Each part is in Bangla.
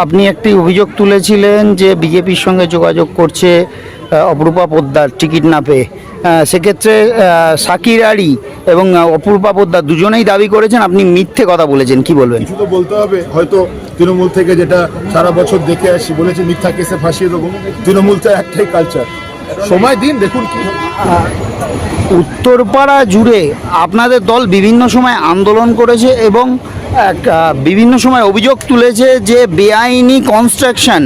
আপনি একটি অভিযোগ তুলেছিলেন যে বিজেপির সঙ্গে যোগাযোগ করছে অপরূপা পোদ্দার টিকিট না পেয়ে। সেক্ষেত্রে শাকির আলী এবং অপরূপা পোদ্দার দুজনেই দাবি করেছেন আপনি মিথ্যে কথা বলেছেন, কি বলবেন? কিছু তো বলতে হবে, হয়তো তৃণমূল থেকে যেটা সারা বছর দেখে আসি, বলেছে মিথ্যা কেসে ফাঁসিয়ে দেবো। তৃণমূল তো একটাই কালচার, সময় দিন, দেখুন কি উত্তরপাড়া জুড়ে আপনাদের দল বিভিন্ন সময় আন্দোলন করেছে এবং বিভিন্ন সময় অভিযোগ তুলেছে যে বেআইনি কনস্ট্রাকশন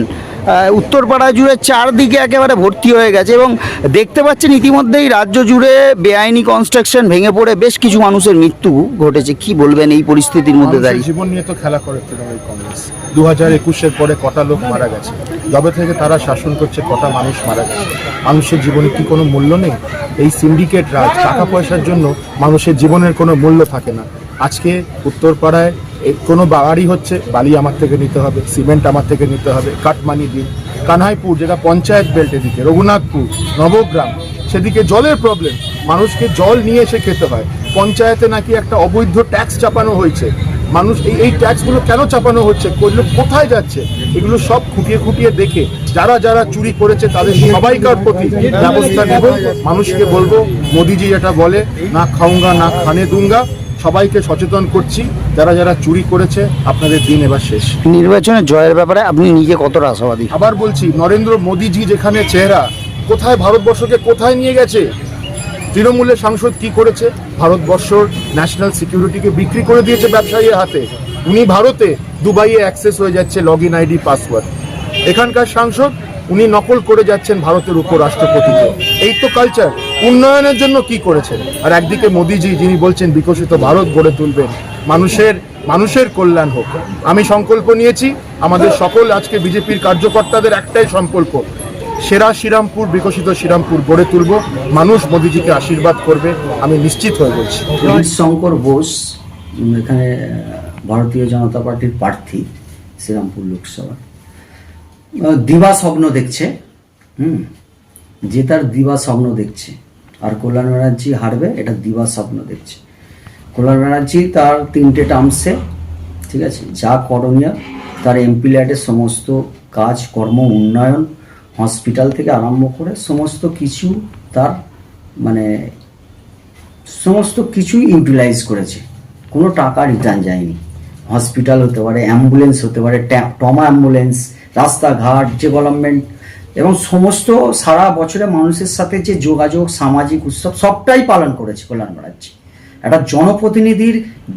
উত্তরপাড়া জুড়ে চারদিকে একেবারে ভর্তি হয়ে গেছে এবং দেখতে পাচ্ছেন ইতিমধ্যেই রাজ্য জুড়ে বেআইনি কনস্ট্রাকশন ভেঙে পড়ে বেশ কিছু মানুষের মৃত্যু ঘটেছে। কি বলবেন এই পরিস্থিতির মধ্যে দাঁড়িয়ে? জীবন নিয়ে তো খেলা করে তৃণমূল কংগ্রেস। 2021-এর পরে কটা লোক মারা গেছে, যবে থেকে তারা শাসন করছে কটা মানুষ মারা গেছে। মানুষের জীবনে কি কোনো মূল্য নেই? এই সিন্ডিকেট রাজ, টাকা পয়সার জন্য মানুষের জীবনের কোনো মূল্য থাকে না। আজকে উত্তরপাড়ায় কোনো বাড়ি হচ্ছে, বালি আমার থেকে নিতে হবে, সিমেন্ট আমার থেকে নিতে হবে, কাটমানি দিন। কানহাইপুর যেটা পঞ্চায়েত বেল্ট, এদিকে রঘুনাথপুর, নবগ্রাম, সেদিকে জলের প্রবলেম, মানুষকে জল নিয়ে এসে খেতে হয়। পঞ্চায়েতে নাকি একটা অবৈধ ট্যাক্স চাপানো হয়েছে। মানুষ এই ট্যাক্সগুলো কেন চাপানো হচ্ছে, করলে কোথায় যাচ্ছে, এগুলো সব খুঁটিয়ে খুঁটিয়ে দেখে যারা যারা চুরি করেছে তাদের সবাইকার প্রতি ব্যবস্থা নেব। মানুষকে বলবো, মোদিজি যেটা বলে, না খাউঙ্গা না খানে দুঙ্গা। সবাইকে সচেতন করছি, যারা যারা চুরি করেছে আপনাদের দিন এবার শেষ। নির্বাচনে জয়ের ব্যাপারে আপনি নিজে কতটা আশাবাদী? আবার বলছি, নরেন্দ্র মোদিজি যেখানে চেহারা, কোথায় ভারতবর্ষকে কোথায় নিয়ে গেছে। তৃণমূলের সাংসদ কি করেছে? ভারতবর্ষর ন্যাশনাল সিকিউরিটিকে বিক্রি করে দিয়েছে ব্যবসায়ীর হাতে। উনি ভারতে দুবাইয়ে অ্যাক্সেস হয়ে যাচ্ছে লগ ইন আইডি পাসওয়ার্ড। এখানকার সাংসদ উনি নকল করে যাচ্ছেন ভারতের উপরাষ্ট্রপতিকে। এই তো কালচার। উন্নয়নের জন্য কি করেছেন? আর একদিকে মোদিজি যিনি বলছেন বিকশিত ভারত গড়ে তুলবেন, মানুষের কল্যাণ হোক। আমি সংকল্প নিয়েছি, আমাদের সকল আজকে বিজেপির কার্যকর্তাদের একটাই সংকল্প, সেরা শ্রীরামপুর, বিকশিত শ্রীরামপুর গড়ে তুলব। মানুষ মোদিজিকে আশীর্বাদ করবে, আমি নিশ্চিত হয়ে বলছি। শঙ্কর বোস এখানে ভারতীয় জনতা পার্টির প্রার্থী শ্রীরামপুর লোকসভা, দিবা স্বপ্ন দেখছে, যে তার দিবা স্বপ্ন দেখছে। আর কল্যাণ ব্যানার্জি হারবে, এটা দিবা স্বপ্ন দেখছে। কল্যাণ ব্যানার্জি তার 3টে টার্মসে, ঠিক আছে, যা করণীয় তার এমপি ল্যাডের সমস্ত কাজ কর্ম, উন্নয়ন, হসপিটাল থেকে আরম্ভ করে সমস্ত কিছু তার মানে সমস্ত কিছুই ইউটিলাইজ করেছে। কোনো টাকা রিটার্ন যায়নি। হসপিটাল হতে পারে, অ্যাম্বুলেন্স হতে পারে, ট্রমা অ্যাম্বুলেন্স, রাস্তাঘাট, ডেভেলপমেন্ট এবং সমস্ত সারা বছরে মানুষের সাথে যে যোগাযোগ, সামাজিক উৎসব সবটাই পালন করেছে কল্যাণ ব্যানার্জি। একটা জনপ্রতিনিধির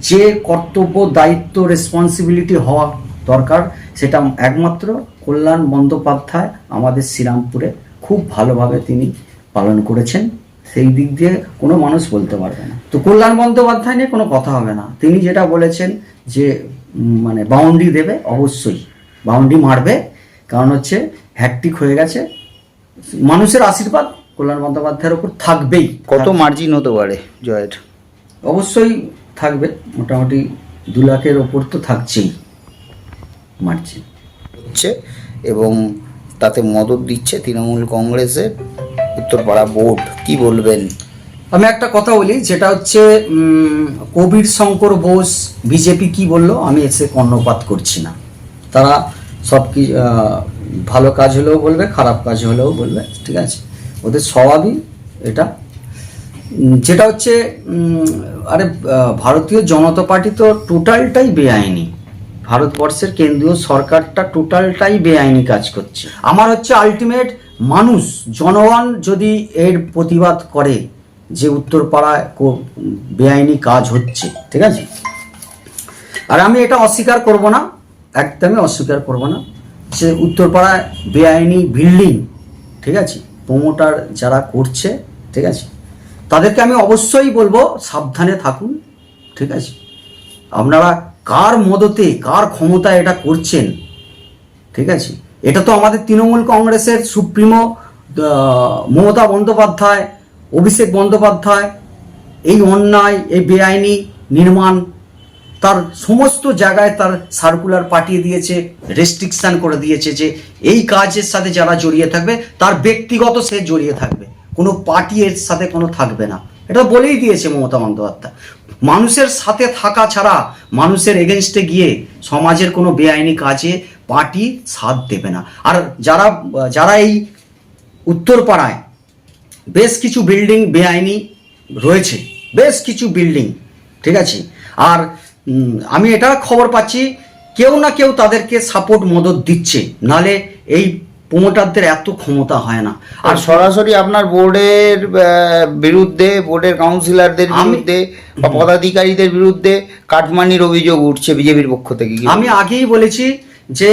যে কর্তব্য, দায়িত্ব, রেসপন্সিবিলিটি হওয়া দরকার, সেটা একমাত্র কল্যাণ বন্দ্যোপাধ্যায় আমাদের শ্রীরামপুরে খুব ভালোভাবে তিনি পালন করেছেন। সেই দিক দিয়ে কোনো মানুষ বলতে পারবে না। তো কল্যাণ বন্দ্যোপাধ্যায় নিয়ে কোনো কথা হবে না। তিনি যেটা বলেছেন যে মানে বাউন্ডারি দেবে, অবশ্যই বাউন্ডারি মারবে, কারণ হচ্ছে হ্যাট্রিক হয়ে গেছে। মানুষের আশীর্বাদ কল্যাণ বন্দ্যোপাধ্যায়ের ওপর থাকবেই। কত মার্জিন হতে পারে জয়ের? অবশ্যই থাকবে, মোটামুটি 2 লাখের ওপর তো থাকছেই মার্জিন হচ্ছে এবং তাতে মদত দিচ্ছে তৃণমূল কংগ্রেসের উত্তরপাড়া বোর্ড। কি বলবেন? আমি একটা কথা বলি, যেটা হচ্ছে কবির শঙ্কর বোস বিজেপি কি বলল, আমি এসে কর্ণপাত করছি না। তারা সব কি ভালো কাজ হলেও বলবে, খারাপ কাজ হলেও বলবে, ঠিক আছে, ওদের স্বভাবই এটা। যেটা হচ্ছে আরে ভারতীয় জনতা পার্টি তো টোটালটাই বেআইনি। ভারতবর্ষের কেন্দ্রীয় সরকারটা টোটালটাই বেআইনি কাজ করছে। আমার হচ্ছে আলটিমেট মানুষ, জনগণ যদি এর প্রতিবাদ করে যে উত্তরপাড়ায় বেআইনি কাজ হচ্ছে, ঠিক আছে, আর আমি এটা অস্বীকার করব না, একদমই অস্বীকার করব না যে উত্তরপাড়ায় বেআইনি বিল্ডিং, ঠিক আছে, প্রমোটার যারা করছে, ঠিক আছে, তাদেরকে আমি অবশ্যই বলবো সাবধানে থাকুন, ঠিক আছে। আপনারা কার মদতে, কার ক্ষমতায় এটা করছেন, ঠিক আছে, এটা তো আমাদের তৃণমূল কংগ্রেসের সুপ্রিমো মমতা বন্দ্যোপাধ্যায়, অভিষেক বন্দ্যোপাধ্যায় এই অন্যায়, এই বেআইনি নির্মাণ তার সমস্ত জায়গায় তার সার্কুলার পাঠিয়ে দিয়েছে, রেস্ট্রিকশন করে দিয়েছে যে এই কাজের সাথে যারা জড়িয়ে থাকবে তার ব্যক্তিগত সে জড়িয়ে থাকবে, কোনো পার্টি এর সাথে কোনো থাকবে না। এটা বলেই দিয়েছে মমতা বন্দ্যোপাধ্যায়। মানুষের সাথে থাকা ছাড়া মানুষের এগেনস্টে গিয়ে সমাজের কোনো বেআইনি কাজে পার্টি সাথ দেবে না। আর যারা এই উত্তরপাড়ায় বেশ কিছু বিল্ডিং বেআইনি রয়েছে, বেশ কিছু বিল্ডিং, ঠিক আছে, আর আমি এটা খবর পাচ্ছি কেউ না কেউ তাদেরকে সাপোর্ট মদত দিচ্ছে, নালে এই প্রমোটারদের এত ক্ষমতা হয় না। আর সরাসরি আপনার বোর্ডের বিরুদ্ধে, বোর্ডের কাউন্সিলরদের বিরুদ্ধে বা পদাধিকারীদের বিরুদ্ধে কাটমানির অভিযোগ উঠছে বিজেপির পক্ষ থেকে। আমি আগেই বলেছি যে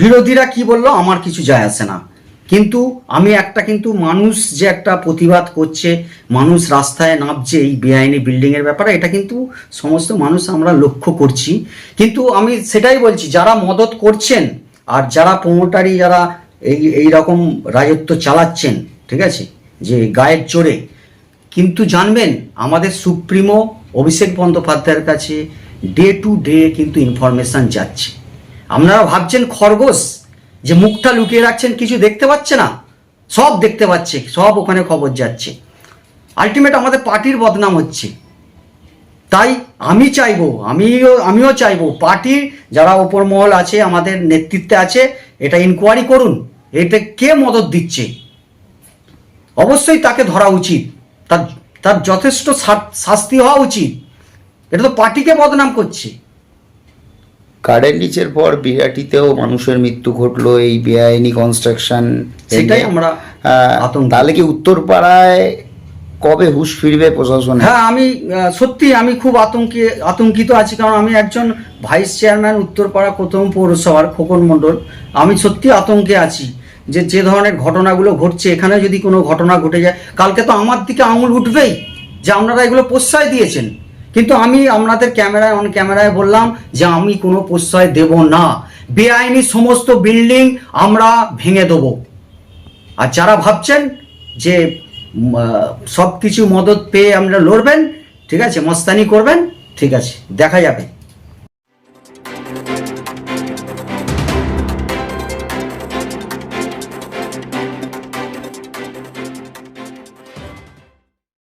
বিরোধীরা কি বললো আমার কিছু যায় আসে না, কিন্তু আমি কিন্তু মানুষ যে একটা প্রতিবাদ করছে, মানুষ রাস্তায় নামছে এই বেআইনি বিল্ডিংয়ের ব্যাপারে, এটা কিন্তু সমস্ত মানুষ আমরা লক্ষ্য করছি। কিন্তু আমি সেটাই বলছি, যারা মদত করছেন আর যারা প্রমোটারি, যারা এই রকম রাজত্ব চালাচ্ছেন, ঠিক আছে, যে গায়ের জোরে, কিন্তু জানবেন আমাদের সুপ্রিমো অভিষেক বন্দ্যোপাধ্যায়ের কাছে ডে টু ডে কিন্তু ইনফরমেশন যাচ্ছে। আপনারা ভাবছেন খরগোশ যে মুখটা লুকিয়ে রাখছেন, কিছু দেখতে পাচ্ছে না, সব দেখতে পাচ্ছে, সব ওখানে খবর যাচ্ছে। আলটিমেট আমাদের পার্টির বদনাম হচ্ছে। তাই আমিও চাইবো পার্টির যারা ওপর মহল আছে, আমাদের নেতৃত্বে আছে, এটা ইনকোয়ারি করুন, এতে কে মদত দিচ্ছে, অবশ্যই তাকে ধরা উচিত, তার যথেষ্ট শাস্তি হওয়া উচিত। এটা তো পার্টিকে বদনাম করছে। কার্ডেন্ডিচের পর বিরাটিতেও মানুষের মৃত্যু ঘটলো এই বেআইনি কনস্ট্রাকশন, সেটাই আমরা তাহলে কি উত্তরপাড়ায় কবে হুঁশ ফিরবে প্রশাসন? হ্যাঁ, আমি খুব আতঙ্কিত আছি, কারণ আমি একজন ভাইস চেয়ারম্যান উত্তরপাড়া প্রথম পৌরসভার, খোকন মণ্ডল। আমি সত্যি আতঙ্কে আছি যে ধরনের ঘটনাগুলো ঘটছে, এখানে যদি কোনো ঘটনা ঘটে যায়, কালকে তো আমার দিকে আঙুল উঠবেই যে আপনারা এগুলো প্রশ্রয় দিয়েছেন। কিন্তু আমি আপনাদের অন ক্যামেরায় বললাম যে আমি কোনো প্রশ্রয় দেব না, বেআইনি সমস্ত বিল্ডিং আমরা ভেঙে দেবো। আর যারা ভাবছেন যে সব কিছু মদত পেয়ে আপনারা লড়বেন, ঠিক আছে, মস্তানি করবেন, ঠিক আছে, দেখা যাবে।